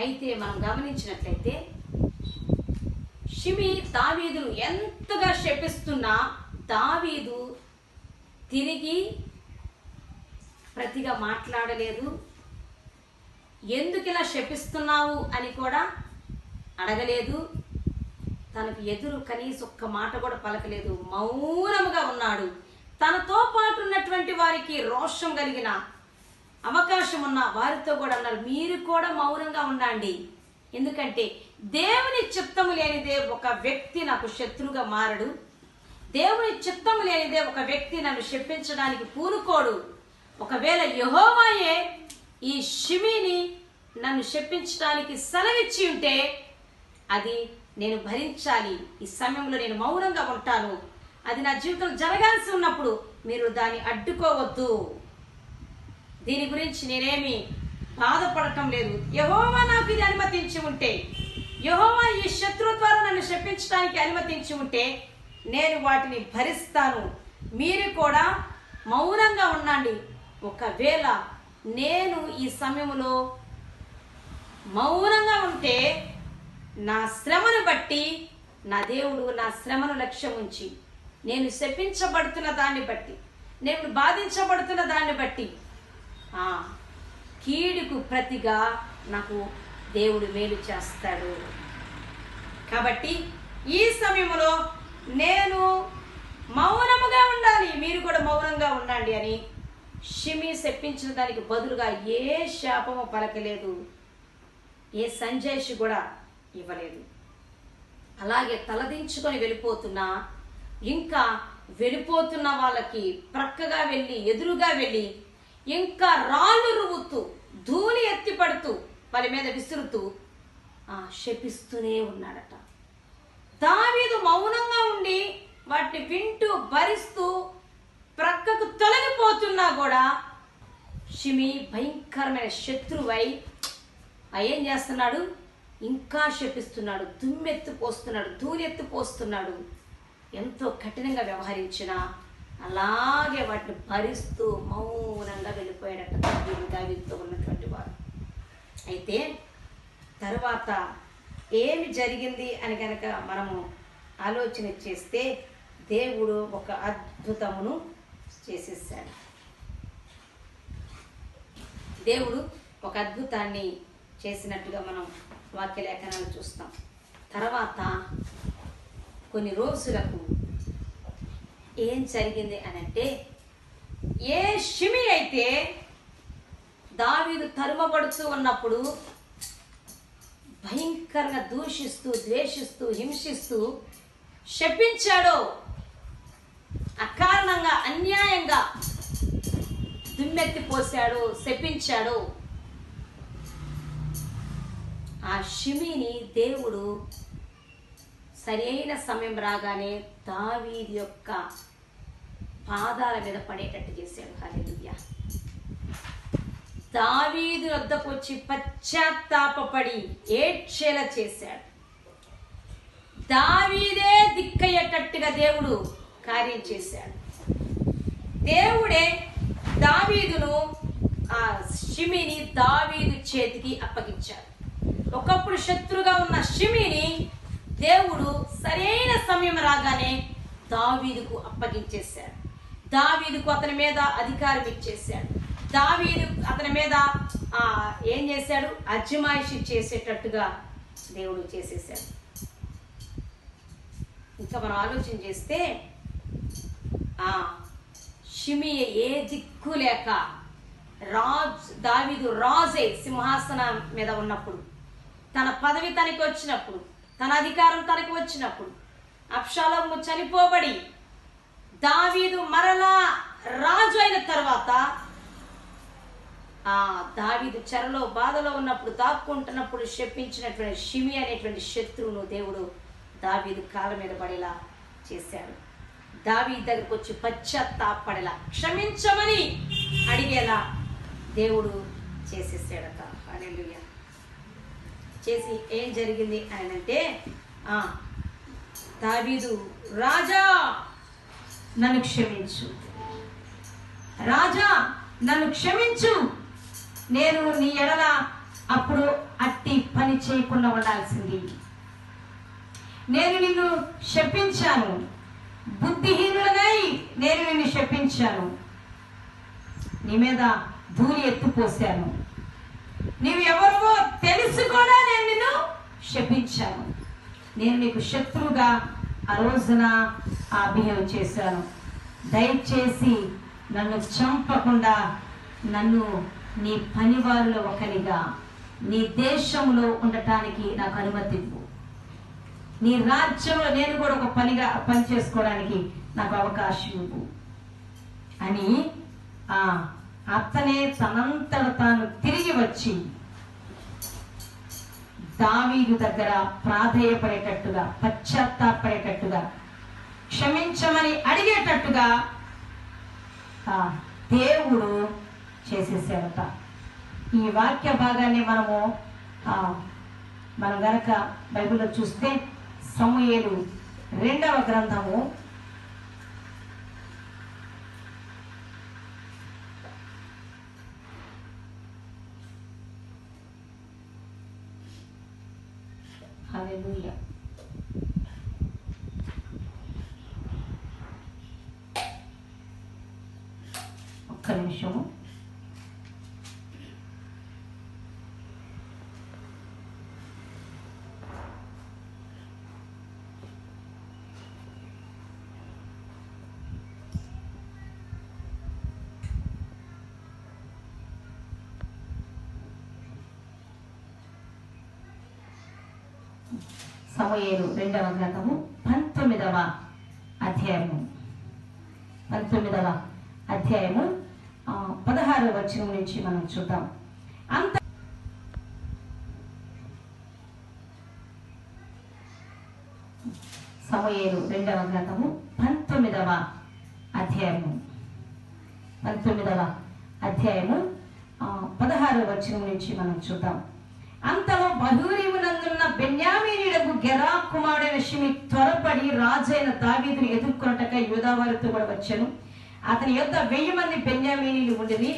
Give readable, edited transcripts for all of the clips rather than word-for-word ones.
అయితే మనం గమనించినట్లయితే షిమి దావీదును ఎంతగా శపిస్తున్నా దావీదు తిరిగి ప్రతిగా మాట్లాడలేదు. ఎందుకు ఇలా శపిస్తున్నావు అని కూడా అడగలేదు. తనకు ఎదురు కనీసం ఒక్క మాట కూడా పలకలేదు. మౌనముగా ఉన్నాడు. తనతో పాటు ఉన్నటువంటి వారికి రోషం కలిగిన అవకాశం ఉన్న వారితో కూడా అన్నారు, మీరు కూడా మౌనంగా ఉండండి. ఎందుకంటే దేవుని చిత్తము లేనిదే ఒక వ్యక్తి నాకు శత్రువుగా మారడు. దేవుని చిత్తము లేనిదే ఒక వ్యక్తి నన్ను శపించడానికి పూనుకోడు. ఒకవేళ యెహోవాయే ఈ షిమిని నన్ను శపించడానికి సెలవిచ్చి ఉంటే అది నేను భరించాలి. ఈ సమయంలో నేను మౌనంగా ఉంటాను. అది నా జీవితంలో జరగాల్సి ఉన్నప్పుడు మీరు దాన్ని అడ్డుకోవద్దు. దీని గురించి నేనేమి బాధపడటం లేదు. యెహోవా నాకు ఇది అనుమతించి ఉంటే, యెహోవా ఈ శత్రు ద్వారా నన్ను శపించడానికి అనుమతించి ఉంటే నేను వాటిని భరిస్తాను. మీరు కూడా మౌనంగా ఉండండి. ఒకవేళ నేను ఈ సమయంలో మౌనంగా ఉంటే నా శ్రమను బట్టి నా దేవుడు నా శ్రమను లక్ష్యం ఉంచి, నేను శపించబడుతున్న దాన్ని బట్టి, నేను బాధించబడుతున్న దాన్ని బట్టి కీడుకు ప్రతిగా నాకు దేవుడు మేలు చేస్తాడు. కాబట్టి ఈ సమయంలో నేను మౌనముగా ఉండాలి, మీరు కూడా మౌనంగా ఉండండి అని షిమి శపించిన దానికి బదులుగా ఏ శాపము పలకలేదు, ఏ సంజయ్ కూడా ఇవ్వలేదు. అలాగే తలదించుకొని వెళ్ళిపోతున్నా, ఇంకా వెళ్ళిపోతున్న వాళ్ళకి ప్రక్కగా వెళ్ళి ఎదురుగా వెళ్ళి ఇంకా రాళ్ళు రువ్వుతూ ధూళి ఎత్తి పడుతూ వాళ్ళ మీద విసురుతూ శపిస్తూనే ఉన్నాడట. దావీదు మౌనంగా ఉండి వాటిని వింటూ భరిస్తూ ప్రక్కకు తొలగిపోతున్నా కూడా షిమి భయంకరమైన శత్రువై ఏం చేస్తున్నాడు, ఇంకా శపిస్తున్నాడు, దుమ్మెత్తు పోస్తున్నాడు, ధూళెత్తు పోస్తున్నాడు. ఎంతో కఠినంగా వ్యవహరించినా అలాగే వాటిని భరిస్తూ మౌనంగా వెళ్ళిపోయాడట దావీదుతో ఉన్నటువంటి వారు. అయితే తరువాత ఏమి జరిగింది అని కనుక మనము ఆలోచన చేస్తే దేవుడు ఒక అద్భుతమును చేసేసాడు. దేవుడు ఒక అద్భుతాన్ని చేసినట్టుగా మనం వాక్య లేఖనాలు చూస్తాం. తర్వాత కొన్ని రోజులకు ఏం జరిగింది అని అంటే, ఏ షిమి అయితే దావీదు తరుమబడుతూ ఉన్నప్పుడు భయంకరంగా దూషిస్తూ ద్వేషిస్తూ హింసిస్తూ శపించాడో, అకారణంగా అన్యాయంగా దుమ్మెత్తి పోశాడు, శపించాడు, ఆ షిమిని దేవుడు సరైన సమయం రాగానే దావీదు యొక్క పాదాల మీద పడేటట్టు చేశాడు. హల్లెలూయా. దావీదు వద్దకు వచ్చి పశ్చాత్తాపపడి ఏడ్చేలా చేశాడు. దావీదే దిక్కయ్యేటట్టుగా దేవుడు కార్యం చేశాడు. దేవుడే దావీదును ఆ షిమిని దావీదు చేతికి అప్పగించాడు. ఒకప్పుడు శత్రుగా ఉన్న షిమిని దేవుడు సరైన సమయం రాగానే దావీదుకు అప్పగించేశాడు. దావీదుకు అతని మీద అధికారం ఇచ్చేశాడు. దావీదు అతని మీద ఏం చేశాడు, అజమాయిషి చేసేటట్టుగా దేవుడు చేసేసాడు. ఇంకా మనం ఆలోచన చేస్తే షిమి ఏ దిక్కు లేక దావీదు రాజే సింహాసనం మీద ఉన్నప్పుడు, తన పదవి తనకి వచ్చినప్పుడు, తన అధికారం తనకి వచ్చినప్పుడు, అబ్షాలోము చనిపోబడి దావీదు మరలా రాజు అయిన తర్వాత దావీదు చెరలో బాధలో ఉన్నప్పుడు దాక్కుంటున్నప్పుడు శపించినటువంటి షిమి అనేటువంటి శత్రువును దేవుడు దావీదు కాళ్ళ మీద పడేలా చేశాడు. దావీదు దగ్గరకు వచ్చి పశ్చాత్తాపడేలా, క్షమించమని అడిగేలా దేవుడు చేసేసాడట. హల్లెలూయా. చేసి ఏం జరిగింది అని అంటే, దావీదు, రాజా నన్ను క్షమించు, రాజా నన్ను క్షమించు, నేను నీ ఎడల అప్పుడు అట్టి పని చేయకుండా ఉండాల్సింది. నేను నిన్ను శపించాను, బుద్ధిహీనుడనై నేను నిన్ను శపించాను, నీ మీద ధూళి ఎత్తిపోసాను, నీవు ఎవరివో తెలిసి కూడా నేను నిన్ను శపించాను. నేను నీకు శత్రువుగా ఆ రోజున బిహేవ్ చేశాను. దయచేసి నన్ను చంపకుండా నన్ను నీ పనివారిలో ఒకరిగా నీ దేశంలో ఉండటానికి నాకు అనుమతి ఇవ్వు. నీ రాజ్యంలో నేను కూడా ఒక పని చేసుకోవడానికి నాకు అవకాశం ఇవ్వు అని అతనే తనంతట తాను తిరిగి వచ్చి దావీదు దగ్గర ప్రాధేయపడేటట్టుగా, పశ్చాత్తాపడేటట్టుగా, క్షమించమని అడిగేటట్టుగా దేవుడు చేసేసాడట. ఈ వాక్య భాగాన్ని మనం గనక బైబిల్లో చూస్తే సమూయేలు 2వ గ్రంథము 1 నిమిషము. సమూయేలు 2వ గ్రంథము 19వ అధ్యాయము 16వ వచనం నుంచి మనం చూద్దాం. సమూయేలు 2వ గ్రంథము 19వ అధ్యాయము 16వ వచనం నుంచి మనం చూద్దాం. అంతలో బహూరీమునందున్న బెన్యామీనీయుడగు గెరా కుమారుడైన షిమి త్వరపడి రాజైన దావీదును ఎదుర్కొనటకై యూదావారితో కూడా వచ్చాను. అతని యొద్ద 1000 మంది బెన్యామీనీయులు ఉండేది.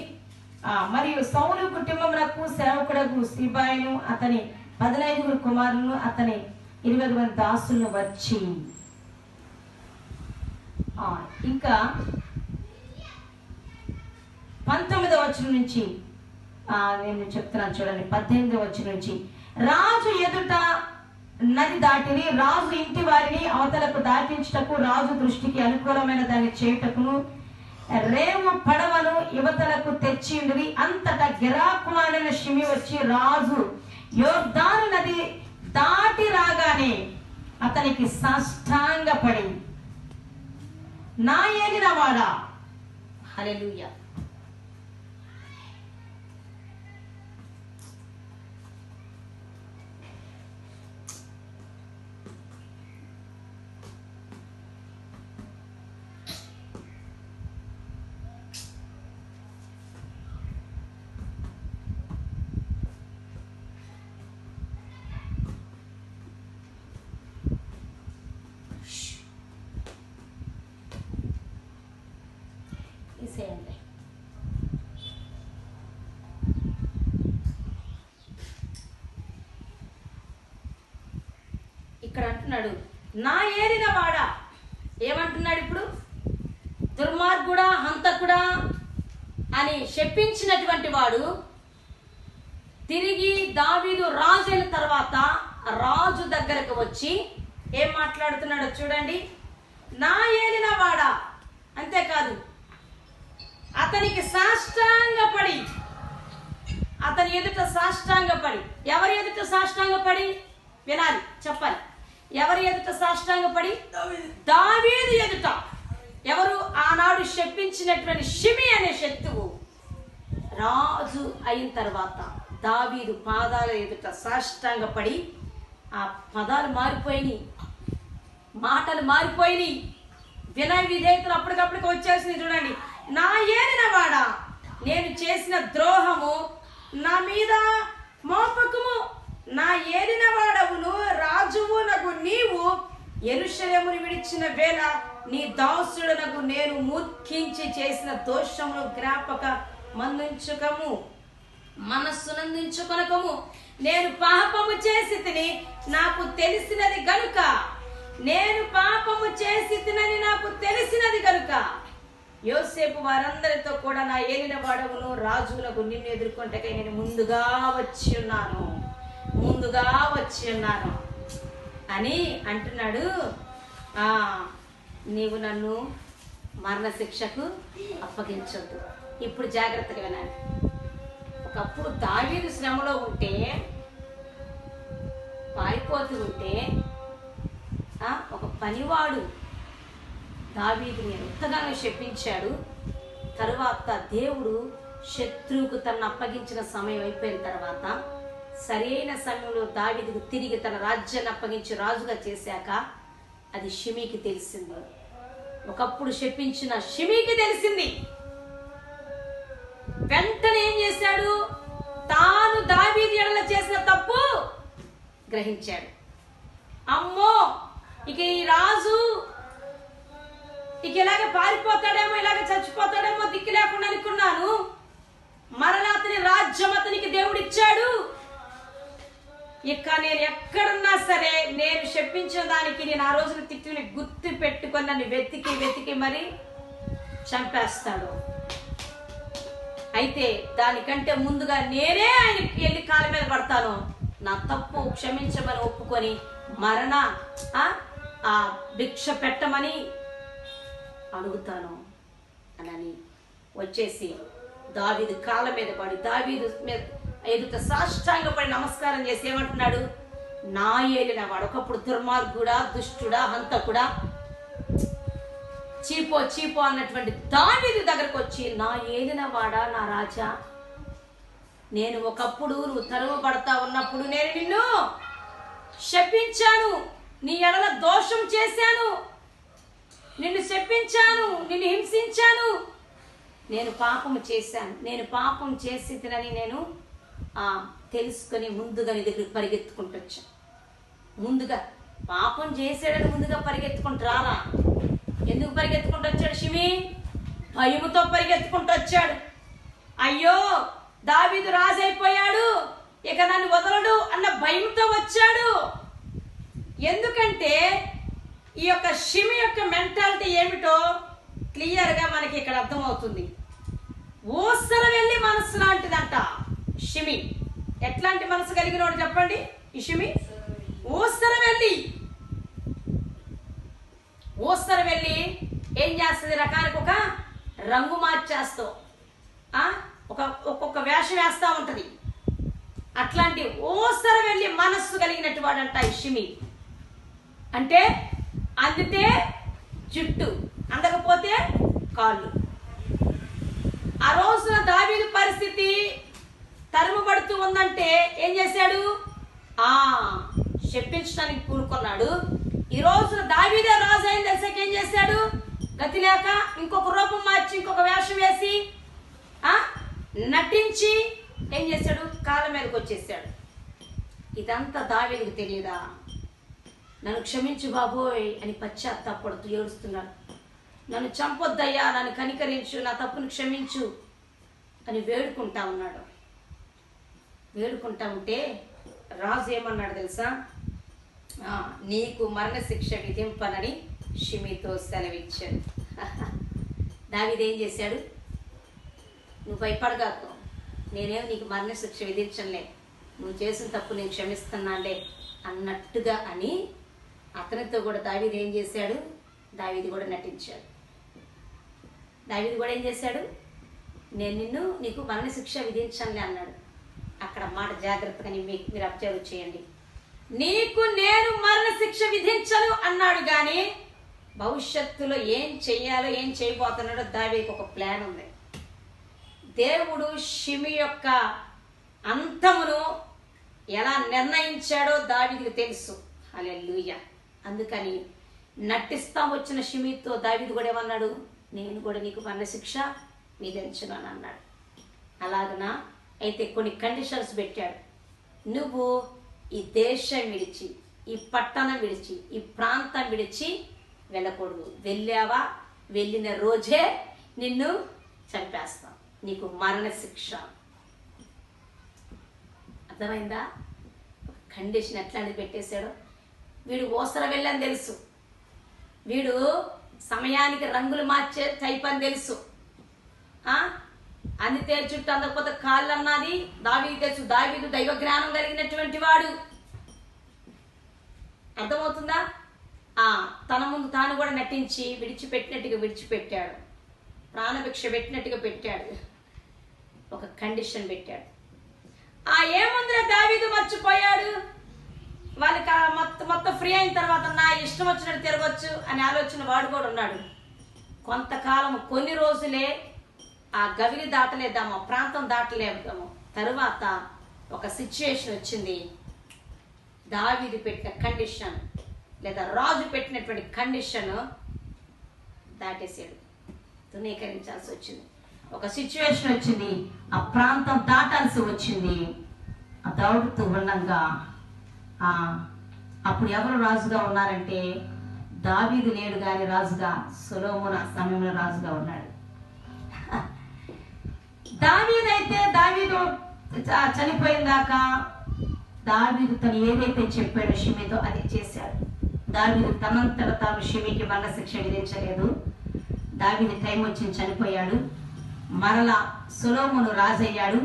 మరియు సౌలు కుటుంబమునకు సేవకుడకు సిబాయిను, అతని 15 కుమారులను, అతని 20 మంది దాసులను వచ్చి ఇంకా 19వ వచనం నుంచి నేను చెప్తున్నాను చూడండి. 18వ వచనం నుంచి, రాజు ఎదుట నది దాటిని, రాజు ఇంటి వారిని అవతలకు దాటించుటకు, రాజు దృష్టికి అనుకూలమైన దాన్ని చేయుటకును రేవు పడవను యువతలకు తెచ్చి ఉండేది. అంతటా గెరా కుమారుడైన షిమి వచ్చి రాజు యోర్దాను నది దాటి రాగానే అతనికి సాష్టాంగపడి, నా ఏలిన వాడా, హల్లెలూయా, తీసేయండి. ఇక్కడ అంటున్నాడు, నా ఏలిన వాడా. ఏమంటున్నాడు ఇప్పుడు? దుర్మార్గుడా, హంతకుడా అని శపించినటువంటి వాడు తిరిగి దావీదు రాజు అయిన తర్వాత రాజు దగ్గరకు వచ్చి ఏం మాట్లాడుతున్నాడో చూడండి. నా ఏలిన వాడా. అంతేకాదు, అతనికి సాష్టాంగపడి, అతని ఎదుట సాష్టాంగపడి. ఎవరి ఎదుట సాష్టాంగపడి? వినాలి, చెప్పాలి. ఎవరి ఎదుట సాష్టాంగపడి? దావీదు ఎదుట. ఎవరు? ఆనాడు శపించినటువంటి షిమి అనే శత్రువు రాజు అయిన తర్వాత దావీదు పాదాల ఎదుట సాష్టాంగపడి, ఆ పదాలు మారిపోయినాయి, మాటలు మారిపోయినాయి, వినయ విధేయతలు అప్పటికప్పటికి వచ్చేసింది. చూడండి, నా ఏలిన వాడా, నేను చేసిన ద్రోహము నా మీద మోపకము. నా ఏలిన వాడవును రాజువు నగు నీవు యెరూషలేమును విడిచిన వేళ నీ దాసుడనగు నేను మూర్ఖించి చేసిన దోషమును జ్ఞాపక మందుంచుకము, మనస్సునందించుకొనకము. నేను పాపము చేసి తిని నాకు తెలిసినది గనుక, నేను పాపము చేసి తినని నాకు తెలిసినది గనుక యోసేపు వారందరితో కూడా నా ఏలిన వాడవును రాజులకు నిన్ను ఎదుర్కొంటకై నేను ముందుగా వచ్చి ఉన్నాను అని అంటున్నాడు. నీవు నన్ను మరణశిక్షకు అప్పగించొద్దు. ఇప్పుడు జాగ్రత్తగా వినాలి. ఒకప్పుడు దావీదు శ్రమలో ఉంటే, పారిపోతూ ఉంటే ఒక పనివాడు దావీదుని ఎంతగానో శపించాడు. తరువాత దేవుడు శత్రువుకు తనను అప్పగించిన సమయం అయిపోయిన తర్వాత సరైన సమయంలో దావీదుకు తిరిగి తన రాజ్యాన్ని అప్పగించి రాజుగా చేశాక అది షిమీకి తెలిసింది. ఒకప్పుడు శపించిన షిమీకి తెలిసింది. వెంటనే ఏం చేశాడు? తాను దావీదు ఎడల చేసిన తప్పు గ్రహించాడు. అమ్మో, ఇక ఈ రాజు ఇక ఇలాగే పారిపోతాడేమో, ఇలాగే చచ్చిపోతాడేమో దిక్కు లేకుండా అనుకున్నాను. మరలా అతని రాజ్యం అతనికి దేవుడిచ్చాడు. ఇక నేను ఎక్కడున్నా సరే నేను శపించిన దానికి నేను ఆ రోజున తిట్టిని గుర్తు పెట్టుకొని నన్ను వెతికి మరి చంపేస్తాడు. అయితే దానికంటే ముందుగా నేనే ఆయనకి వెళ్ళి కాళ్ళ మీద పడతాను, నా తప్పు క్షమించమని ఒప్పుకొని మరణ ఆ భిక్ష పెట్టమని అడుగుతాను అని వచ్చేసి దావీదు కాళ్ళ మీద పడి దావీదు మీద ఎదుట సాష్టాంగపడి నమస్కారం చేసి ఏమంటున్నాడు? నా ఏలిన వాడు, ఒకప్పుడు దుర్మార్గుడా, దుష్టుడా, హంతకుడా, చీపో అన్నటువంటి దావీదు దగ్గరకు వచ్చి, నా ఏలిన వాడా, నా రాజా, నేను ఒకప్పుడు నువ్వు తరువబడతా ఉన్నప్పుడు నేను నిన్ను శపించాను, నీ ఎడల దోషం చేశాను, నిన్ను శపించాను, నిన్ను హింసించాను, నేను పాపం చేశాను, నేను పాపం చేసి తినని నేను తెలుసుకొని ముందుగా నీ దగ్గరికి పరిగెత్తుకుంటూ వచ్చాను. ముందుగా పాపం చేసాడని ముందుగా పరిగెత్తుకుంటూ రాలా. ఎందుకు పరిగెత్తుకుంటూ వచ్చాడు షిమీ? భయముతో పరిగెత్తుకుంటూ వచ్చాడు. అయ్యో, దావీదు రాజు అయిపోయాడు, ఇక నన్ను వదలడు అన్న భయంతో వచ్చాడు. ఎందుకంటే ఈ యొక్క షిమి యొక్క మెంటాలిటీ ఏమిటో క్లియర్గా మనకి ఇక్కడ అర్థమవుతుంది. ఊసర వెళ్ళి మనసు లాంటిదంట షిమి. ఎట్లాంటి మనసు కలిగినోడు చెప్పండి? ఈ షిమి ఊసర వెళ్ళి ఏం చేస్తుంది? రకానికి ఒక రంగు మార్చేస్తూ ఒక్కొక్క వేషం వేస్తూ ఉంటది. అట్లాంటి ఊసర వెళ్ళి మనస్సు కలిగినట్టు వాడంట ఈ షిమి. అంటే అందితే జుట్టు, అందకపోతే కాళ్ళు. ఆ రోజున దావీదు పరిస్థితి తరుముబడుతూ ఉందంటే ఏం చేశాడు? శపించడానికి పూనుకున్నాడు. ఈ రోజున దావీదే రాజు అయిన తెలిసాక ఏం చేశాడు? గతి లేక ఇంకొక రూపం మార్చి ఇంకొక వేషం వేసి నటించి ఏం చేశాడు? కాళ్ళ మీదకి వచ్చేసాడు. ఇదంతా దావీదుకు తెలియదా? నన్ను క్షమించు బాబోయ్ అని పశ్చాత్తాపడుతూ ఏడుస్తున్నాడు. నన్ను చంపొద్దయ్యా, నన్ను కనికరించు, నా తప్పును క్షమించు అని వేడుకుంటా ఉన్నాడు. వేడుకుంటా ఉంటే రాజు ఏమన్నాడు తెలుసా? నీకు మరణశిక్ష విధింపనని షిమీతో సెలవిచ్చాడు. దావీదు ఏం చేశాడు? నువ్వు భయపడగాకు, నేనేం నీకు మరణశిక్ష విధించనులే, నువ్వు చేసిన తప్పు నేను క్షమిస్తున్నానులే అన్నట్టుగా అని అతనితో కూడా దావీదు ఏం చేశాడు? దావీదు కూడా నటించాడు. దావీదు కూడా ఏం చేశాడు? నీకు మరణశిక్ష విధించనులే అన్నాడు. అక్కడ మాట జాగ్రత్తగా మీరు అబ్జర్వ్ చేయండి. నీకు నేను మరణశిక్ష విధించను అన్నాడు, కానీ భవిష్యత్తులో ఏం చెయ్యాలో ఏం చేయబోతున్నాడో దావీదుకి ఒక ప్లాన్ ఉంది. దేవుడు షిమి యొక్క అంతమును ఎలా నిర్ణయించాడో దావీదుకి తెలుసు. హల్లెలూయా. అందుకని నటిస్తా వచ్చిన షిమీతో దావీదు కూడా ఏమన్నాడు? నేను కూడా నీకు మరణశిక్ష విధించను అని అన్నాడు. అలాగనా? అయితే కొన్ని కండిషన్స్ పెట్టాడు. నువ్వు ఈ దేశం విడిచి, ఈ పట్టణం విడిచి, ఈ ప్రాంతం విడిచి వెళ్ళకూడదు. వెళ్ళావా, వెళ్ళిన రోజే నిన్ను చంపేస్తాం, నీకు మరణశిక్ష. అర్థమైందా? కండిషన్ ఎట్లాంటిది పెట్టేశాడో. వీడు ఓసర వెళ్ళని తెలుసు, వీడు సమయానికి రంగులు మార్చే టైప్ అని తెలుసు. అందితే చుట్టూ అందకపోతే కాళ్ళు అన్నది దావీదు తెలుసు. దావీదు దైవ జ్ఞానం కలిగినటువంటి వాడు. అర్థమవుతుందా? తన ముందు తాను కూడా నటించి విడిచిపెట్టినట్టుగా విడిచిపెట్టాడు, ప్రాణభిక్ష పెట్టినట్టుగా పెట్టాడు, ఒక కండిషన్ పెట్టాడు. ఏముందిరా దావీదు మర్చిపోయాడు, వాళ్ళకి మొత్తం ఫ్రీ అయిన తర్వాత నా ఇష్టం వచ్చినట్టు తిరగచ్చు అనే ఆలోచన వాడు కూడా ఉన్నాడు. కొంతకాలం కొన్ని రోజులే ఆ గవిని దాటలేదాము, ప్రాంతం దాటలేదాము. తరువాత ఒక సిచ్యుయేషన్ వచ్చింది. దావీదు పెట్టిన కండిషన్ లేదా రాజు పెట్టినటువంటి కండిషన్ దాటేసాడు, తునీకరించాల్సి వచ్చింది. ఒక సిచ్యువేషన్ వచ్చింది, ఆ ప్రాంతం దాటాల్సి వచ్చింది. ఆ దాటుతూ ఉండగా అప్పుడు ఎవరు రాజుగా ఉన్నారంటే దావీదు లేడు కానీ రాజుగా సొలొమోను ఆ సమయంలో రాజుగా ఉన్నాడు. దావీదు చనిపోయిన దాకా దావీదు తను ఏదైతే చెప్పాడో షిమీతో అది చేశాడు. దావీదు తనంతట తాను షిమీకి మరణశిక్ష విధించలేదు. దావీదు టైం వచ్చి చనిపోయాడు. మరలా సొలొమోను రాజయ్యాడు.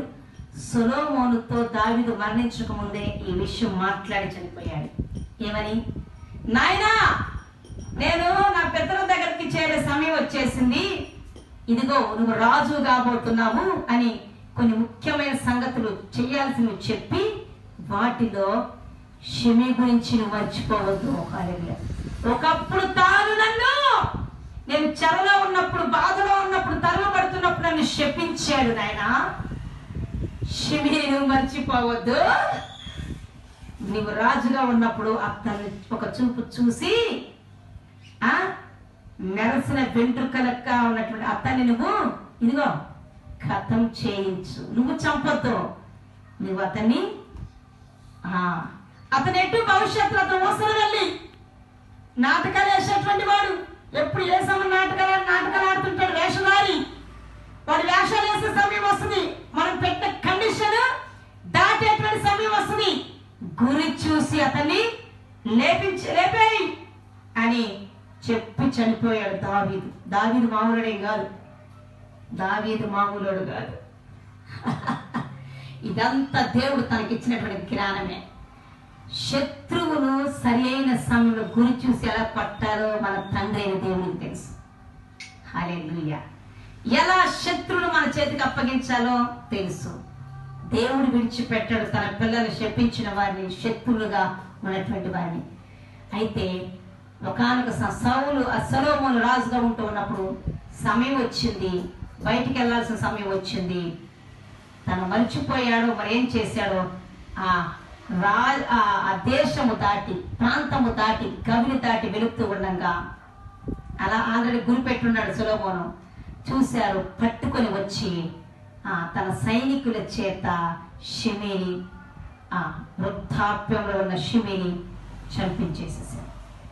సొలొమోనుతో దావీదు మరణించక ముందే ఈ విషయం మాట్లాడి చనిపోయాడు. ఏమని? నాయనా, నేను నా పితరుల దగ్గరికి చేరే సమయం వచ్చేసింది, ఇదిగో నువ్వు రాజు కాబోతున్నావు అని కొన్ని ముఖ్యమైన సంగతులు చేయాల్సినవి చెప్పి వాటిలో షిమీ గురించి నువ్వు మర్చిపోవద్దు. ఒకప్పుడు తాను నేను చెరలో ఉన్నప్పుడు, బాధలో ఉన్నప్పుడు, తరుమబడుతున్నప్పుడు నన్ను శపించాడు. నాయన షిమీని నువ్వు మర్చిపోవద్దు. నువ్వు రాజుగా ఉన్నప్పుడు అతన్ని ఒక చూపు చూసి మెరసిన వెంట్రుకలక్క ఉన్నటువంటి అతన్ని నువ్వు ఇదిగో ఖతం చేయించు. నువ్వు చంపొద్దు, నువ్వు అతన్ని అతను ఎటు భవిష్యత్తులో అతను అవసరం వెళ్ళి నాటకాలు వేసేటువంటి వాడు. ఎప్పుడు ఏ సమయం నాటకాలు ఆడుతుంటాడు వేషధారి. వాడు వేషాలు వేసే సమయం వస్తుంది, మనం పెట్టిన కండిషన్ దాటేటువంటి సమయం వస్తుంది. గురి చూసి అతన్ని లేపేయి అని చెప్పి చనిపోయాడు దావీదు. దావీదు మామూలుడే కాదు, దావీదు మామూలుడు కాదు. ఇదంతా దేవుడు తనకిచ్చినటువంటి జ్ఞానమే. శత్రువును సరి అయిన సమయంలో గురి చూసి ఎలా పట్టారో మన తండ్రి అయిన దేవునికి తెలుసు. హల్లెలూయా. ఎలా శత్రువును మన చేతికి అప్పగించాలో తెలుసు. దేవుడు విడిచిపెట్టాడు తన పిల్లలు శపించిన వారిని, శత్రువులుగా ఉన్నటువంటి వారిని. అయితే ఒకనొక సొలొమోను రాజుగా ఉంటూ ఉన్నప్పుడు సమయం వచ్చింది, బయటికి వెళ్ళాల్సిన సమయం వచ్చింది. తను మర్చిపోయాడో మరి ఏం చేశాడో, ఆ దేశము దాటి, ప్రాంతము దాటి, గవిని దాటి వెళుతూ ఉండగా అలా ఆల్రెడీ గురిపెట్టున్నాడు సొలొమోను. చూశారు, పట్టుకొని వచ్చి తన సైనికుల చేత షిమీని, వృద్ధాప్యంలో ఉన్న షిమీని చంపించేసేసాడు.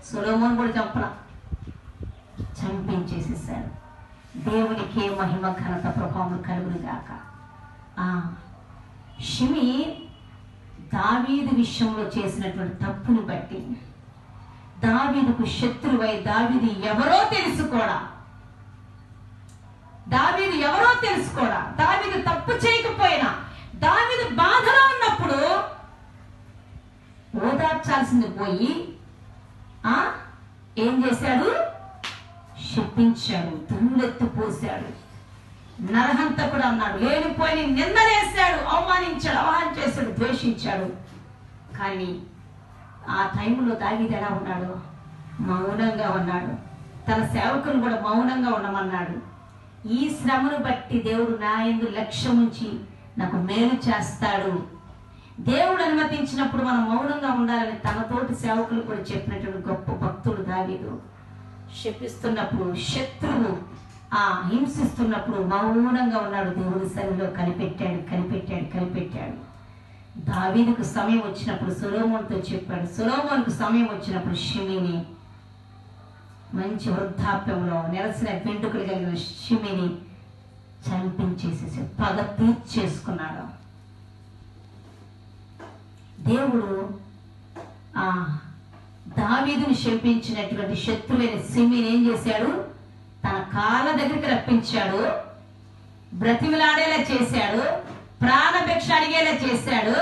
సొలొమోను కూడా చంపించేసేసాడు. దేవునికి మహిమ ఘనత ప్రభావం కలుగును గాక. షిమీ దావీదు విషయంలో చేసినటువంటి తప్పుని బట్టి దావీదుకు శత్రువై, దావీదు ఎవరో తెలుసుకోడా, దావీదు తప్పు చేయకపోయినా, దావీదు బాధలో ఉన్నప్పుడు ఓదార్చాల్సింది పోయి ఏం చేశాడు? శపించాడు, దుమ్మెత్తు పోశాడు, నరహంతకుడు అన్నాడు, లేనిపోయి నిందలేశాడు, అవమానించాడు, అవమానం చేశాడు, ద్వేషించాడు. కానీ ఆ టైంలో దావీదు ఎలా ఉన్నాడు? మౌనంగా ఉన్నాడు. తన సేవకులు కూడా మౌనంగా ఉండమన్నాడు. ఈ శ్రమను బట్టి దేవుడు నా యందు లక్ష్యం ఉంచి నాకు మేలు చేస్తాడు. దేవుడు అనుమతించినప్పుడు మనం మౌనంగా ఉండాలని తనతోటి సేవకులు కూడా చెప్పినటువంటి గొప్ప భక్తుడు దావీదు. శపిస్తున్నప్పుడు, శత్రువు హింసిస్తున్నప్పుడు మౌనంగా ఉన్నాడు. దేవుడి సన్నిధిలో కనిపెట్టాడు. దావీదుకు సమయం వచ్చినప్పుడు సొలొమోనుతో చెప్పాడు. సొలొమోనుకు సమయం వచ్చినప్పుడు షిమీని, మంచి వృద్ధాప్యంలో నెలసిన వెంట్రుకలు కలిగిన షిమీని చంపించేసేసి పగ తీర్చేసుకున్నాడు. దేవుడు దావీదుని శపించినటువంటి శత్రువైన సిమిని ఏం చేశాడు? తన కాళ్ళ దగ్గరికి రప్పించాడు, బ్రతిమలాడేలా చేశాడు, ప్రాణభిక్ష అడిగేలా చేశాడు,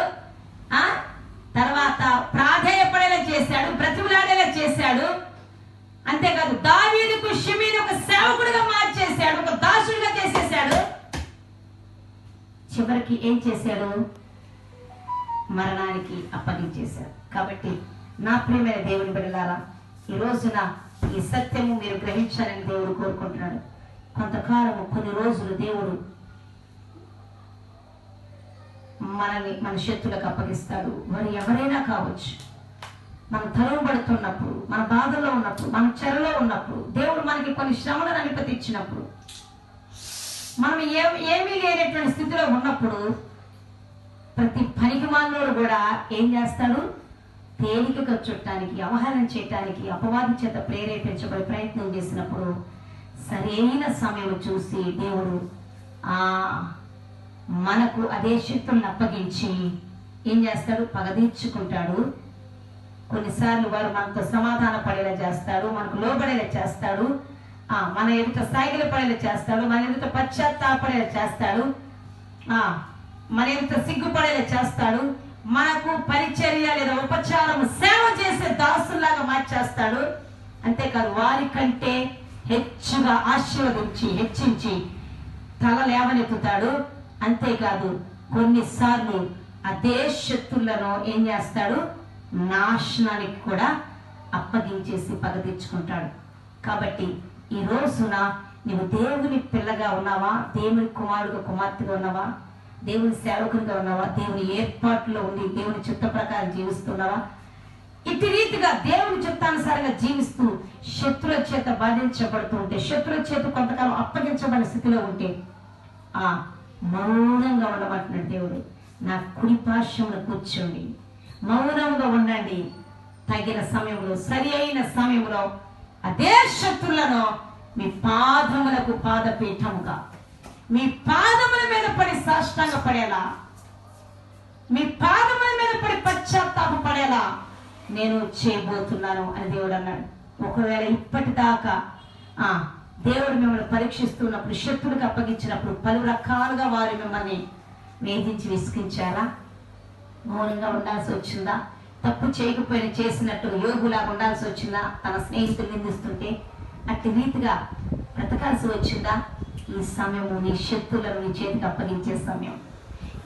తర్వాత ప్రాధేయపడేలా చేశాడు, బ్రతిమలాడేలా చేశాడు. అంతేకాదు దావీదుకు షిమీని ఒక సేవకుడిగా మార్చేశాడు, ఒక దాసుడిగా చేసేశాడు. చివరికి ఏం చేశాడు? మరణానికి అప్పగించేశాడు. కాబట్టి నా ప్రియమైన దేవుని బిడ్డలారా, ఈ రోజున ఈ సత్యము మీరు గ్రహించాలని దేవుడు కోరుకుంటున్నాడు. కొంతకాలము, కొన్ని రోజులు దేవుడు మనల్ని మన శత్రులకు అప్పగిస్తాడు. వారు ఎవరైనా కావచ్చు. మనం తరువుబడుతున్నప్పుడు, మన బాధలో ఉన్నప్పుడు, మన చెరలో ఉన్నప్పుడు, దేవుడు మనకి కొన్ని శ్రమలను అనుమతించినప్పుడు, మనం ఏమీ లేనటువంటి స్థితిలో ఉన్నప్పుడు, ప్రతి పనికిమాలినోడు కూడా ఏం చేస్తాడు? తేలికగా చుట్టానికి, అవహేళన చేయటానికి, అపవాది చేత ప్రేరేపించబడి ప్రయత్నం చేసినప్పుడు సరైన సమయం చూసి దేవుడు మనకు అదే శక్తులను అప్పగించి ఏం చేస్తాడు? పగదీర్చుకుంటాడు. కొన్నిసార్లు వారు మనతో సమాధాన పడేలా చేస్తాడు, మనకు లోబడేలా చేస్తాడు, మన ఎదుట సాగిల పడేలా చేస్తాడు, మన ఎదుట పశ్చాత్తాపడేలా చేస్తాడు, మన ఎదుట సిగ్గుపడేలా చేస్తాడు, మనకు పరిచర్య లేదా ఉపచారం సేవ చేసే దాసుల్లాగా మార్చేస్తాడు. అంతేకాదు వారి కంటే హెచ్చుగా ఆశీర్వదించి హెచ్చించి తల లేవనెత్తుతాడు. అంతేకాదు కొన్నిసార్లు అదే శత్రులను ఏం చేస్తాడు? నాశనానికి కూడా అప్పగించేసి పగదీర్చుకుంటాడు. కాబట్టి ఈ రోజున నువ్వు దేవుని పిల్లగా ఉన్నావా? దేవుని కుమారుడుగా, కుమార్తెగా ఉన్నావా? దేవుని సేవకునిగా ఉన్నావా? దేవుని ఏర్పాటులో ఉండి దేవుని చిత్త ప్రకారం జీవిస్తున్నావా? ఇటు రీతిగా దేవుని చిత్తానుసారంగా జీవిస్తూ శత్రుల చేత బాధించబడుతూ ఉంటే, శత్రుల చేత కొంతకాలం అప్పగించబడిన స్థితిలో ఉంటే మౌనంగా ఉండమంటున్నాడు దేవుడు. నా కుడి పార్శ్వమున కూర్చోండి, మౌనంగా ఉండండి. తగిన సమయంలో, సరి అయిన సమయంలో అదే శత్రులను మీ పాదములకు పాదపీఠముగా, మీ పాదముల మీద పడి సాష్టాంగ పడేలా, మీ పాదముల మీద పడి పశ్చాత్తాప పడేలా నేను చేయబోతున్నాను అని దేవుడు అన్నాడు. ఒకవేళ ఇప్పటిదాకా దేవుడు మిమ్మల్ని పరీక్షిస్తున్నప్పుడు, శత్రులకు అప్పగించినప్పుడు పలు రకాలుగా వారు మిమ్మల్ని వేధించి విసిగించారా? మౌనంగా ఉండాల్సి వచ్చిందా? తప్పు చేయకపోయినా చేసినట్టు యోగులాగా ఉండాల్సి వచ్చిందా? తన స్నేహితులు నిందిస్తుంటే అట్టి రీతిగా బ్రతకాల్సి వచ్చిందా? ఈ సమయము నీ శత్రులను నీ చేతికి అప్పగించే సమయం.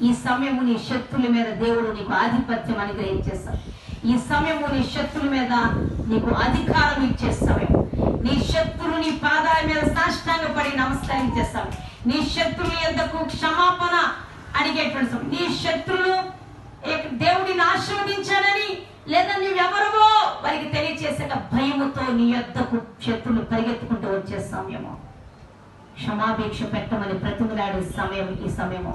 ఈ సమయము నీ శత్రుల మీద దేవుడు నీకు ఆధిపత్యం అనుగ్రహించేస్తాడు. ఈ సమయము నీ శత్రుల మీద నీకు అధికారం ఇచ్చే సమయం. నీ శత్రులు నీ పాదాల మీద సాష్టాంగపడి నమస్కరించేస్తాం. నీ శత్రుల యొద్దకు క్షమాపణ అడిగేటువంటి సమయం. నీ శత్రులు దేవుడిని ఆశీర్వదించాడని లేదా నువ్వెవరవో వారికి తెలియచేసాక భయముతో నీ యొద్దకు శత్రులు పరిగెత్తుకుంటూ వచ్చే సమయము. క్షమాపేక్ష పెట్టమని బ్రతిమలాడే సమయం ఈ సమయము.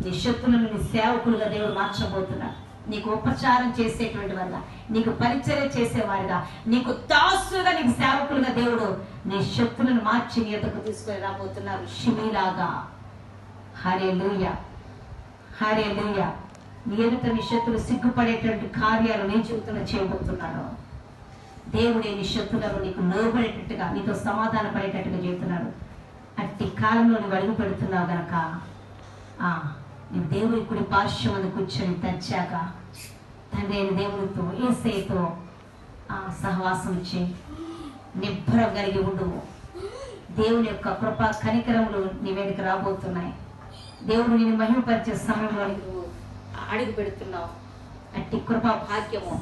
నీ శత్రులను నీ సేవకులుగా దేవుడు మార్చబోతున్నాడు. నీకు ఉపచారం చేసేటువంటి వారుగా, నీకు పరిచర్య చేసేవారుగా, నీకు దాసులుగా, నీకు సేవకులుగా దేవుడు నీ శత్రులను మార్చి నీ యొద్దకు తీసుకొని రాబోతున్నారు. షిమీలాగా. హల్లెలూయా, హల్లెలూయా. నీ ఎదుట నీ శత్రులు సిగ్గుపడేటువంటి కార్యాలు నీ జీవితంలో చేయబోతున్నాడు. దేవుడే నీ శత్రులను నీకు లోబడేటట్టుగా, నీతో సమాధాన పడేటట్టుగా చేస్తున్నాడు. అట్టి కాలంలో నువ్వు అడుగు పెడుతున్నావు గనక నేను దేవుడి కుడి పార్శ్వమున కూర్చొని తెచ్చాక తండ్రి అయిన దేవుడితో, యేసయ్యతో సహవాసం చేయి. నిబ్బరం కలిగి ఉండుము. దేవుని యొక్క కృపా కనికరములు నీ మీదకి రాబోతున్నాయి. దేవుడు నేను మహిమపరిచే సమయంలో నువ్వు అడుగు పెడుతున్నావు. అట్టి కృపా భాగ్యము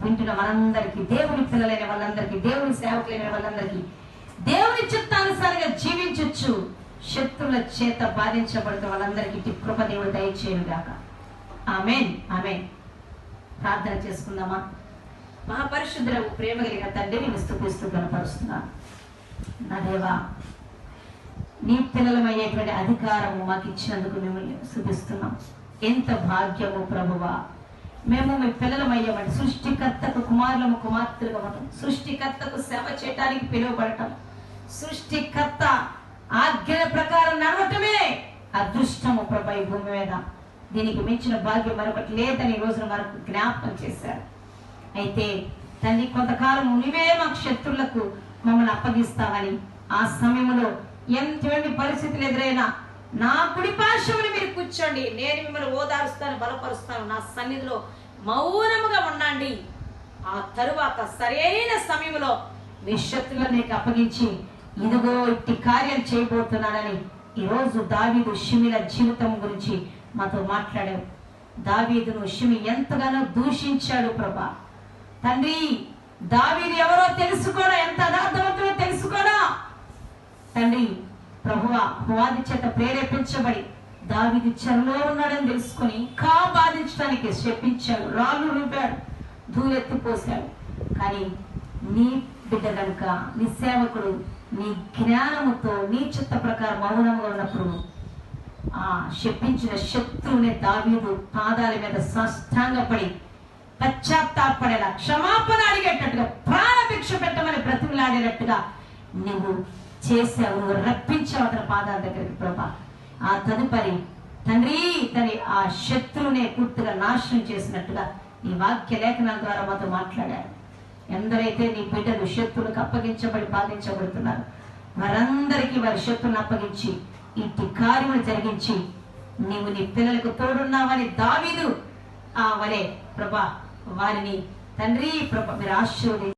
వింటున్న వాళ్ళందరికీ, దేవుని పిల్లలైన వాళ్ళందరికీ, దేవుని సేవకులైన వాళ్ళందరికీ దేవుని చిత్తానుసారంగా జీవించొచ్చు. శత్రుల చేత బాధించబడుతున్న వాళ్ళందరికీ కృప దేవుడు దయచేయుగాక. ఆమేన్, ఆమేన్. ప్రార్థన చేసుకుందామా? మహాపరిశుద్ధులకు ప్రేమ కలిగిన తండ్రి, నేను స్తుతిస్తూ కనపరుస్తున్నాను. నా దేవా, నీ పిల్లలమయ్యేటువంటి అధికారము మాకు ఇచ్చినందుకు మిమ్మల్ని స్తుతిస్తున్నాం. ఎంత భాగ్యము ప్రభువా, మేము మీ పిల్లలమయ్యామంటే సృష్టికర్తకు కుమారులము కుమార్తెలుగా ఉండటం, సృష్టికర్తకు సేవ చేయడానికి పిలువబడటం, సృష్టికర్త ఆజ్ఞల ప్రకారం నడవటమే అదృష్టము ప్రభు ఈ భూమి మీద. దీనికి మించిన భాగ్యం మరొకటి లేదని ఈ రోజున మనకు జ్ఞాపకం చేశారు. అయితే తండ్రి కొంతకాలం నువ్వే మాకు శత్రులకు మమ్మల్ని అప్పగిస్తామని ఆ సమయంలో ఎంతటి పరిస్థితులు ఎదురైనా నా కుడి పార్శ్వమున మీరు కూర్చోండి, నేను మిమ్మల్ని ఓదారుస్తాను, బలపరుస్తాను, నా సన్నిధిలో మౌనముగా ఉండండి. ఆ తరువాత సరైన సమయంలో మీ శత్రులను నీకు అప్పగించి ఇదిగో ఇట్టి కార్యం చేయబోతున్నానని ఈరోజు దావీదు షిమిల జీవితం గురించి మాతో మాట్లాడావు. దావీదును షిమి ఎంతగానో దూషించాడు ప్రభా. తండ్రి, దావీదు ఎవరో తెలుసుకోడా, ఎంత యథార్థవంతుడో తెలుసుకోడా తండ్రి. ప్రభువా, అపవాది చేత ప్రేరేపించబడి దావీదు చెరలో ఉన్నాడని తెలుసుకొని ఇంకా బాధించడానికి శపించాడు, రాళ్ళు రూపాడు, ధూళెత్తిపోశాడు. కానీ నీ బిడ్డ కనుక, నీ సేవకుడు నీ జ్ఞానముతో నీ చిత్త ప్రకారం మౌనంగా ఉన్నప్పుడు ఆ శపించిన శత్రువుని దావీదు పాదాల మీద సాష్టాంగపడి పశ్చాత్తాపడేలా, క్షమాపణ అడిగేటట్టుగా, ప్రాణభిక్ష పెట్టమని బ్రతిమలాడేటట్టుగా నువ్వు చేసావు, నువ్వు రప్పించావు అతని పాదాల దగ్గరికి ప్రభా. ఆ తదుపరి తండ్రి ఆ శత్రువునే పూర్తిగా నాశనం చేసినట్టుగా నీ వాక్య లేఖనాల ద్వారా మాతో మాట్లాడారు. ఎందరైతే నీ బిడ్డలు శత్రువులకు అప్పగించబడి బాధించబడుతున్నారు వారందరికీ వారి శత్రువులను అప్పగించి ఇట్టి కార్యములు జరిగించి నీవు నీ పిల్లలకు తోడున్నావని దావీదు వలే ప్రభా వారిని తండ్రి ప్రభా మీరు ఆశీర్వదించి